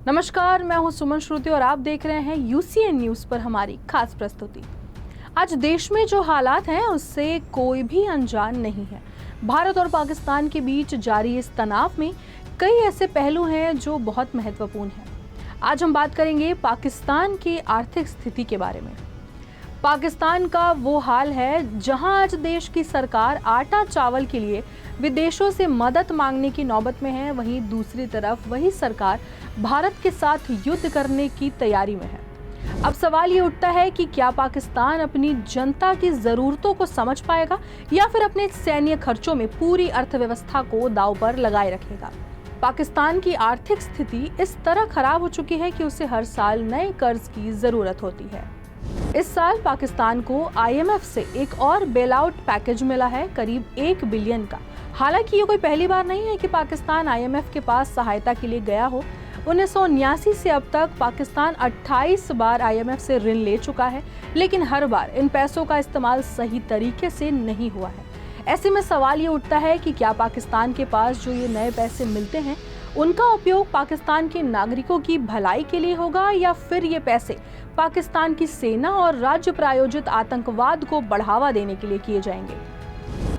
नमस्कार, मैं हूं सुमन श्रुति और आप देख रहे हैं यूसीएन न्यूज़ पर हमारी खास प्रस्तुति। आज देश में जो हालात हैं उससे कोई भी अनजान नहीं है। भारत और पाकिस्तान के बीच जारी इस तनाव में कई ऐसे पहलू हैं जो बहुत महत्वपूर्ण हैं। आज हम बात करेंगे पाकिस्तान की आर्थिक स्थिति के बारे में। पाकिस्तान का वो हाल है जहां आज देश की सरकार आटा चावल के लिए विदेशों से मदद मांगने की नौबत में है, वहीं दूसरी तरफ वही सरकार भारत के साथ युद्ध करने की तैयारी में है। अब सवाल ये उठता है कि क्या पाकिस्तान अपनी जनता की ज़रूरतों को समझ पाएगा या फिर अपने सैन्य खर्चों में पूरी अर्थव्यवस्था को दांव पर लगाए रखेगा। पाकिस्तान की आर्थिक स्थिति इस तरह खराब हो चुकी है कि उसे हर साल नए कर्ज की ज़रूरत होती है। इस साल पाकिस्तान को आईएमएफ से एक और बेल आउट पैकेज मिला है, करीब 1 बिलियन का। हालांकि ये कोई पहली बार नहीं है कि पाकिस्तान आईएमएफ के पास सहायता के लिए गया हो। 1979 से अब तक पाकिस्तान 28 बार आईएमएफ से ऋण ले चुका है, लेकिन हर बार इन पैसों का इस्तेमाल सही तरीके से नहीं हुआ है। ऐसे में सवाल ये उठता है कि क्या पाकिस्तान के पास जो ये नए पैसे मिलते हैं उनका उपयोग पाकिस्तान के नागरिकों की भलाई के लिए होगा या फिर ये पैसे पाकिस्तान की सेना और राज्य प्रायोजित आतंकवाद को बढ़ावा देने के लिए किए जाएंगे।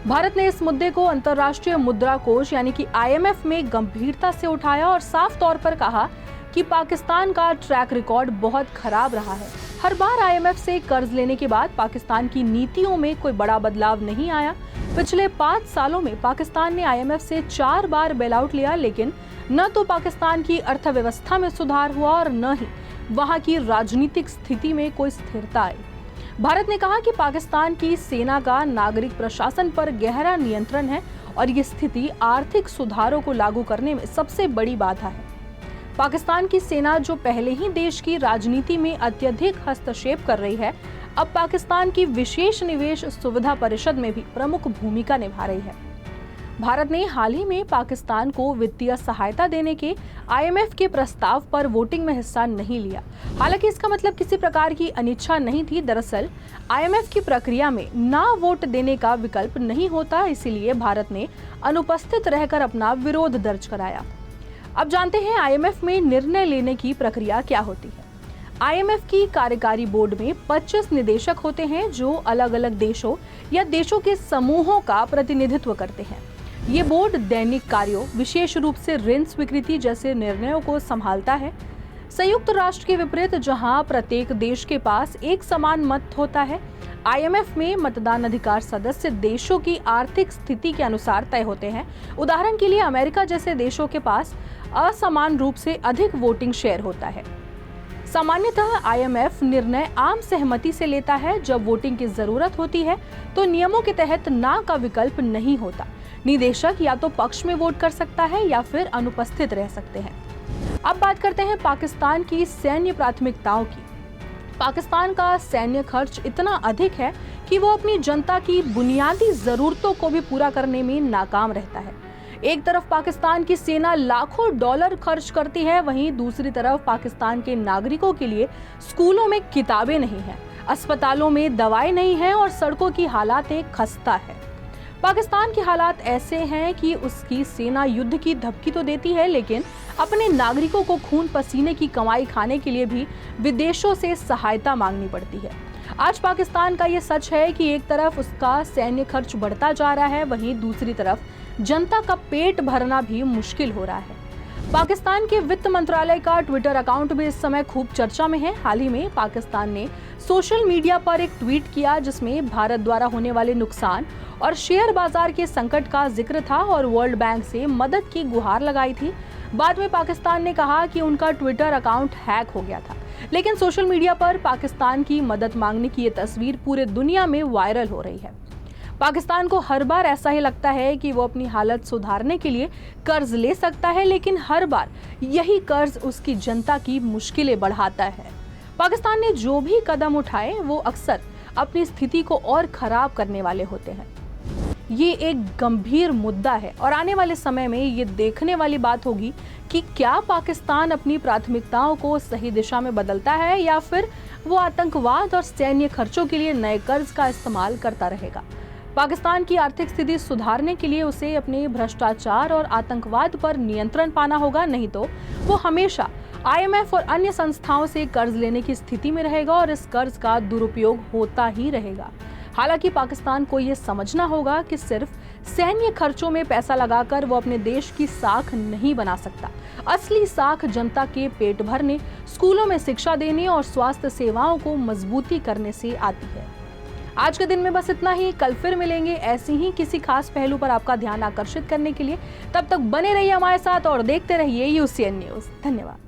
भारत ने इस मुद्दे को अंतर्राष्ट्रीय मुद्रा कोष यानी कि आईएमएफ में गंभीरता से उठाया और साफ तौर पर कहा कि पाकिस्तान का ट्रैक रिकॉर्ड बहुत खराब रहा है। हर बार आईएमएफ से कर्ज लेने के बाद पाकिस्तान की नीतियों में कोई बड़ा बदलाव नहीं आया। पिछले 5 सालों में पाकिस्तान ने आईएमएफ से 4 बार बेल आउट लिया, लेकिन न तो पाकिस्तान की अर्थव्यवस्था में सुधार हुआ और न ही वहां की राजनीतिक स्थिति में कोई स्थिरता आई। भारत ने कहा कि पाकिस्तान की सेना का नागरिक प्रशासन पर गहरा नियंत्रण है और ये स्थिति आर्थिक सुधारों को लागू करने में सबसे बड़ी बाधा है। पाकिस्तान की सेना जो पहले ही देश की राजनीति में अत्यधिक हस्तक्षेप कर रही है, अब पाकिस्तान की विशेष निवेश सुविधा परिषद में भी प्रमुख भूमिका निभा रही है। भारत ने हाल ही में पाकिस्तान को वित्तीय सहायता देने के आईएमएफ के प्रस्ताव पर वोटिंग में हिस्सा नहीं लिया। हालांकि इसका मतलब किसी प्रकार की अनिच्छा नहीं थी। दरअसल आईएमएफ की प्रक्रिया में ना वोट देने का विकल्प नहीं होता, इसीलिए भारत ने अनुपस्थित रहकर अपना विरोध दर्ज कराया। अब जानते हैं आईएमएफ में निर्णय लेने की प्रक्रिया क्या होती है। आईएमएफ की कार्यकारी बोर्ड में 25 निदेशक होते हैं जो अलग अलग देशों या देशों के समूहों का प्रतिनिधित्व करते हैं। ये बोर्ड दैनिक कार्यों, विशेष रूप से ऋण स्वीकृति जैसे निर्णयों को संभालता है। संयुक्त राष्ट्र के विपरीत, जहां प्रत्येक देश के पास एक समान मत होता है, आईएमएफ में मतदान अधिकार सदस्य देशों की आर्थिक स्थिति के अनुसार तय होते हैं। उदाहरण के लिए अमेरिका जैसे देशों के पास असमान रूप से अधिक वोटिंग शेयर होता है। सामान्यतः आईएमएफ निर्णय आम सहमति से लेता है। जब वोटिंग की जरूरत होती है तो नियमों के तहत ना का विकल्प नहीं होता। निदेशक या तो पक्ष में वोट कर सकता है या फिर अनुपस्थित रह सकते हैं। अब बात करते हैं पाकिस्तान की सैन्य प्राथमिकताओं की। पाकिस्तान का सैन्य खर्च इतना अधिक है कि वो अपनी जनता की बुनियादी जरूरतों को भी पूरा करने में नाकाम रहता है। एक तरफ पाकिस्तान की सेना लाखों डॉलर खर्च करती है, वहीं दूसरी तरफ पाकिस्तान के नागरिकों के लिए स्कूलों में किताबें नहीं है, अस्पतालों में दवाएं नहीं है और सड़कों की हालातें खस्ता है। पाकिस्तान के हालात ऐसे हैं कि उसकी सेना युद्ध की धमकी तो देती है, लेकिन अपने नागरिकों को खून पसीने की कमाई खाने के लिए भी विदेशों से सहायता मांगनी पड़ती है। आज पाकिस्तान का ये सच है कि एक तरफ उसका सैन्य खर्च बढ़ता जा रहा है, वहीं दूसरी तरफ जनता का पेट भरना भी मुश्किल हो रहा है। पाकिस्तान के वित्त मंत्रालय का ट्विटर अकाउंट भी इस समय खूब चर्चा में है। हाल ही में पाकिस्तान ने सोशल मीडिया पर एक ट्वीट किया जिसमें भारत द्वारा होने वाले नुकसान और शेयर बाजार के संकट का जिक्र था और वर्ल्ड बैंक से मदद की गुहार लगाई थी। बाद में पाकिस्तान ने कहा कि उनका ट्विटर अकाउंट हैक हो गया था, लेकिन सोशल मीडिया पर पाकिस्तान की मदद मांगने की ये तस्वीर पूरे दुनिया में वायरल हो रही है। पाकिस्तान को हर बार ऐसा ही लगता है कि वो अपनी हालत सुधारने के लिए कर्ज ले सकता है, लेकिन हर बार यही कर्ज उसकी जनता की मुश्किलें बढ़ाता है। पाकिस्तान ने जो भी कदम उठाए वो अक्सर अपनी स्थिति को और खराब करने वाले होते हैं। ये एक गंभीर मुद्दा है और आने वाले समय में ये देखने वाली बात होगी कि क्या पाकिस्तान अपनी प्राथमिकताओं को सही दिशा में बदलता है या फिर वो आतंकवाद और सैन्य खर्चों के लिए नए कर्ज का इस्तेमाल करता रहेगा। पाकिस्तान की आर्थिक स्थिति सुधारने के लिए उसे अपने भ्रष्टाचार और आतंकवाद पर नियंत्रण पाना होगा, नहीं तो वो हमेशा IMF और अन्य संस्थाओं से कर्ज लेने की स्थिति में रहेगा और इस कर्ज का दुरुपयोग होता ही रहेगा। हालांकि पाकिस्तान को यह समझना होगा कि सिर्फ सैन्य खर्चों में पैसा लगाकर वो अपने देश की साख नहीं बना सकता। असली साख जनता के पेट भरने, स्कूलों में शिक्षा देने और स्वास्थ्य सेवाओं को मजबूती करने से आती है। आज के दिन में बस इतना ही। कल फिर मिलेंगे ऐसी ही किसी खास पहलू पर आपका ध्यान आकर्षित करने के लिए। तब तक बने रहिए हमारे साथ और देखते रहिए UCN न्यूज़। धन्यवाद।